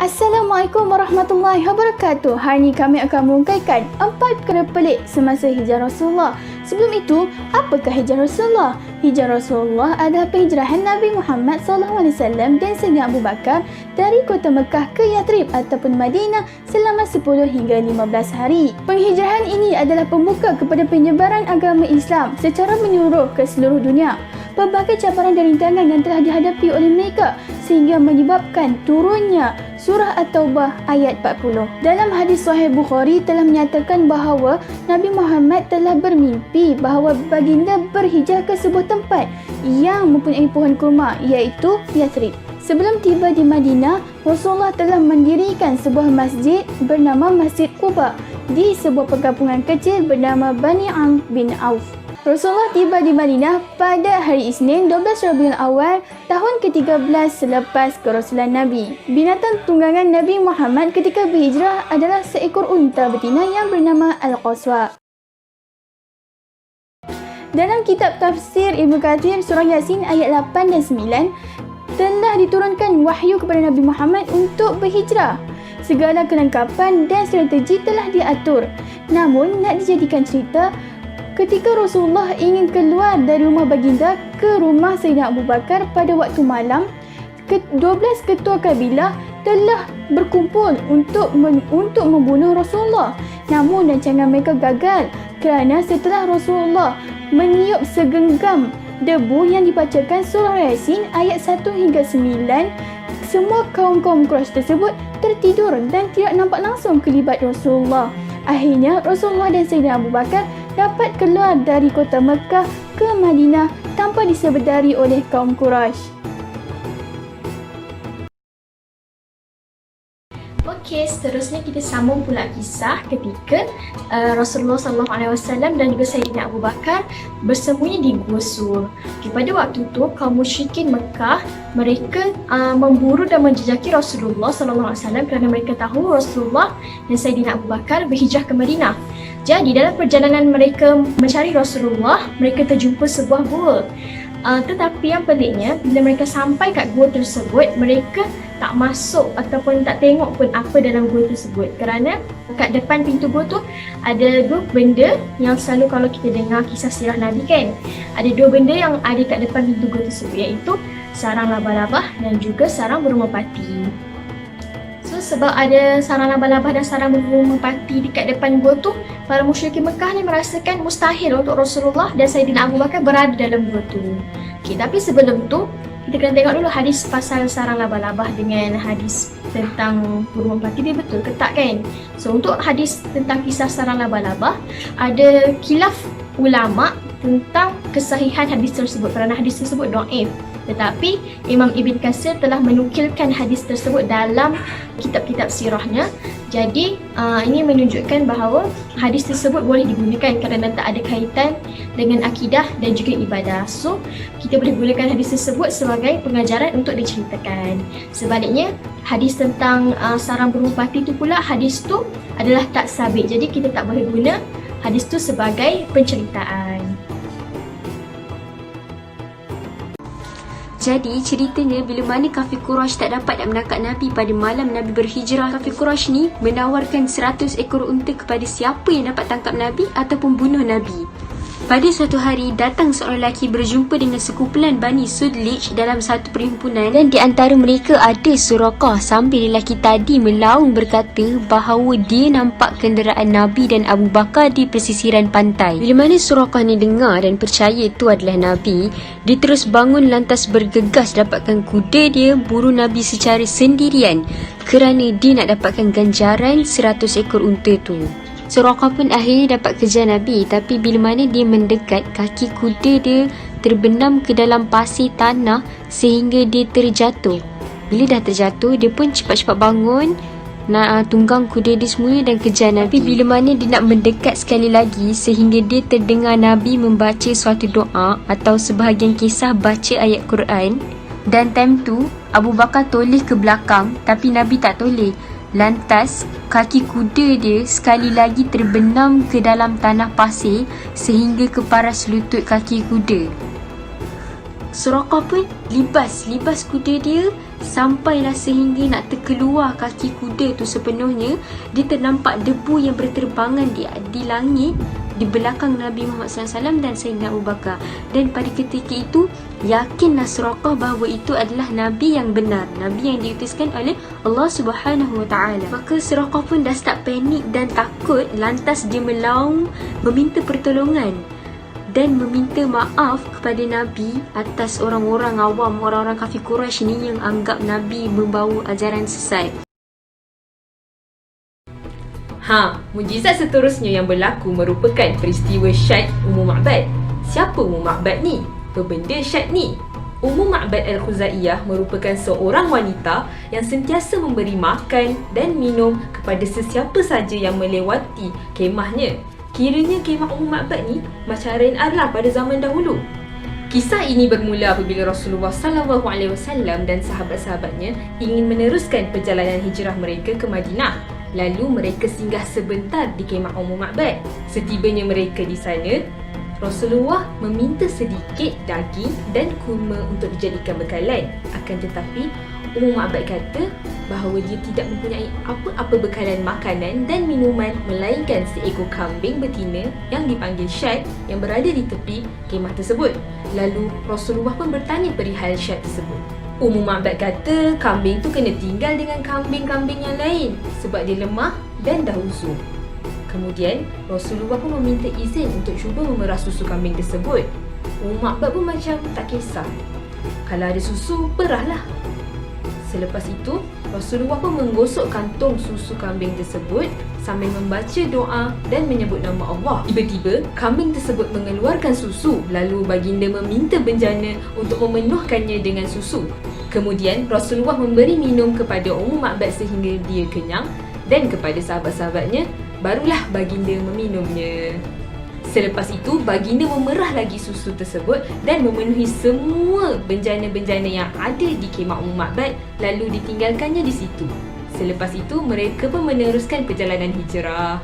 Assalamualaikum warahmatullahi wabarakatuh. Hari ini kami akan merungkaikan 4 perkara pelik semasa hijrah Rasulullah. Sebelum itu, apakah hijrah Rasulullah? Hijrah Rasulullah adalah penghijrahan Nabi Muhammad SAW dan Sayyidina Abu Bakar dari kota Mekah ke Yathrib ataupun Madinah selama 10 hingga 15 hari. Penghijrahan ini adalah pembuka kepada penyebaran agama Islam secara menyeluruh ke seluruh dunia. Pelbagai cabaran dan rintangan yang telah dihadapi oleh mereka sehingga menyebabkan turunnya surah At-Taubah ayat 40. Dalam hadis Sahih Bukhari telah menyatakan bahawa Nabi Muhammad telah bermimpi bahawa baginda berhijrah ke sebuah tempat yang mempunyai pohon kurma iaitu Yathrib. Sebelum tiba di Madinah, Rasulullah telah mendirikan sebuah masjid bernama Masjid Quba di sebuah perkampungan kecil bernama Bani Amr bin Auf. Rasulullah tiba di Madinah pada hari Isnin 12 Rabiul Awal tahun ke-13 selepas kerasulan Nabi. Binatang tunggangan Nabi Muhammad ketika berhijrah adalah seekor unta betina yang bernama Al-Qaswa. Dalam kitab tafsir Ibnu Katsir surah Yasin ayat 8 dan 9 telah diturunkan wahyu kepada Nabi Muhammad untuk berhijrah. Segala kelengkapan dan strategi telah diatur. Namun nak dijadikan cerita, ketika Rasulullah ingin keluar dari rumah baginda ke rumah Sayyidina Abu Bakar pada waktu malam, 12 ketua kabilah telah berkumpul untuk membunuh Rasulullah. Namun rancangan mereka gagal kerana setelah Rasulullah meniup segenggam debu yang dibacakan surah Yasin ayat 1 hingga 9, semua kaum-kaum Quraisy tersebut tertidur dan tidak nampak langsung kelibat Rasulullah. Akhirnya Rasulullah dan Sayyidina Abu Bakar dapat keluar dari kota Mekah ke Madinah tanpa disedari oleh kaum Quraisy. Okey, seterusnya kita sambung pula kisah ketika Rasulullah SAW dan juga Sayyidina Abu Bakar bersembunyi di Gua Sur. Pada waktu itu kaum musyrikin Mekah mereka memburu dan menjejaki Rasulullah SAW kerana mereka tahu Rasulullah dan Sayyidina Abu Bakar berhijrah ke Madinah. Jadi dalam perjalanan mereka mencari Rasulullah, mereka terjumpa sebuah gua. Tetapi yang peliknya, bila mereka sampai kat gua tersebut, mereka tak masuk ataupun tak tengok pun apa dalam gua tersebut. Kerana kat depan pintu gua tu ada dua benda yang selalu kalau kita dengar kisah sirah Nabi kan, ada dua benda yang ada kat depan pintu gua tersebut, iaitu sarang labah-labah dan juga sarang burung merpati. Sebab ada sarang labah-labah dan sarang burung merpati dekat depan gua tu, para musyrikin Mekah ni merasakan mustahil untuk Rasulullah dan Sayyidina Abu Bakar berada dalam gua tu. Okay, tapi sebelum tu kita kena tengok dulu hadis pasal sarang labah-labah dengan hadis tentang burung merpati, dia betul ke tak kan? So untuk hadis tentang kisah sarang labah-labah, ada khilaf ulama tentang kesahihan hadis tersebut kerana hadis tersebut dhaif. Tetapi Imam Ibn Katsir telah menukilkan hadis tersebut dalam kitab-kitab sirahnya. Jadi ini menunjukkan bahawa hadis tersebut boleh digunakan kerana tak ada kaitan dengan akidah dan juga ibadah. So kita boleh gunakan hadis tersebut sebagai pengajaran untuk diceritakan. Sebaliknya hadis tentang sarang burung merpati tu pula, hadis tu adalah tak sabit. Jadi kita tak boleh guna hadis tu sebagai penceritaan. Jadi ceritanya bila mana kafir Quraisy tak dapat nak menangkap Nabi pada malam Nabi berhijrah, kafir Quraisy ni menawarkan 100 ekor unta kepada siapa yang dapat tangkap Nabi ataupun bunuh Nabi. Pada suatu hari datang seorang lelaki berjumpa dengan sekumpulan Bani Sudlij dalam satu perhimpunan, dan di antara mereka ada Suraqah, sambil lelaki tadi melaung berkata bahawa dia nampak kenderaan Nabi dan Abu Bakar di pesisiran pantai. Bila mana Suraqah ni dengar dan percaya itu adalah Nabi, dia terus bangun lantas bergegas dapatkan kuda dia buru Nabi secara sendirian kerana dia nak dapatkan ganjaran 100 ekor unta tu. Suraqah pun akhirnya dapat kejar Nabi, tapi bila mana dia mendekat, kaki kuda dia terbenam ke dalam pasir tanah sehingga dia terjatuh. Bila dah terjatuh, dia pun cepat-cepat bangun nak tunggang kuda dia semula dan kejar Nabi. Tapi bila mana dia nak mendekat sekali lagi sehingga dia terdengar Nabi membaca suatu doa atau sebahagian kisah baca ayat Quran, dan time tu Abu Bakar toleh ke belakang tapi Nabi tak toleh. Lantas kaki kuda dia sekali lagi terbenam ke dalam tanah pasir sehingga ke paras lutut kaki kuda. Suraqah pun libas kuda dia Sampailah sehingga nak terkeluar kaki kuda tu sepenuhnya, dia ternampak debu yang berterbangan di langit di belakang Nabi Muhammad SAW dan Sayyidina Abu Bakar. Dan pada ketika itu, yakinlah Suraqah bahawa itu adalah Nabi yang benar, Nabi yang diutuskan oleh Allah Subhanahu Wa Taala. Maka Suraqah pun dah start panik dan takut, lantas dia melaung meminta pertolongan dan meminta maaf kepada Nabi atas orang-orang awam, orang-orang kafir Quraisy ni yang anggap Nabi membawa ajaran sesat. Mujizat seterusnya yang berlaku merupakan peristiwa Syad Ummu Ma'bad. Siapa Ummu Ma'bad ni? Pebenda Syad ni? Ummu Ma'bad Al-Khuzaiyah merupakan seorang wanita yang sentiasa memberi makan dan minum kepada sesiapa saja yang melewati kemahnya. Kiranya kemah Ummu Ma'bad ni macam Rain Arlah pada zaman dahulu. Kisah ini bermula apabila Rasulullah SAW dan sahabat-sahabatnya ingin meneruskan perjalanan hijrah mereka ke Madinah. Lalu mereka singgah sebentar di kemah Ummu Ma'bad. Setibanya mereka di sana, Rasulullah meminta sedikit daging dan kurma untuk dijadikan bekalan. Akan tetapi, Ummu Ma'bad kata bahawa dia tidak mempunyai apa-apa bekalan makanan dan minuman melainkan seekor kambing betina yang dipanggil Syad yang berada di tepi kemah tersebut. Lalu Rasulullah pun bertanya perihal Syad tersebut. Ummu Ma'bad kata kambing tu kena tinggal dengan kambing-kambing yang lain sebab dia lemah dan dah uzur. Kemudian Rasulullah pun meminta izin untuk cuba memerah susu kambing tersebut. Ummu Ma'bad pun macam tak kisah. Kalau ada susu, perahlah. Selepas itu, Rasulullah pun menggosok kantung susu kambing tersebut sambil membaca doa dan menyebut nama Allah. Tiba-tiba, kambing tersebut mengeluarkan susu, lalu baginda meminta benjana untuk memenuhkannya dengan susu. Kemudian, Rasulullah memberi minum kepada Ummu Ma'bad sehingga dia kenyang dan kepada sahabat-sahabatnya, barulah baginda meminumnya. Selepas itu, baginda memerah lagi susu tersebut dan memenuhi semua benjana-benjana yang ada di kemah Ummu Ma'bad, lalu ditinggalkannya di situ. Selepas itu, mereka pun meneruskan perjalanan hijrah.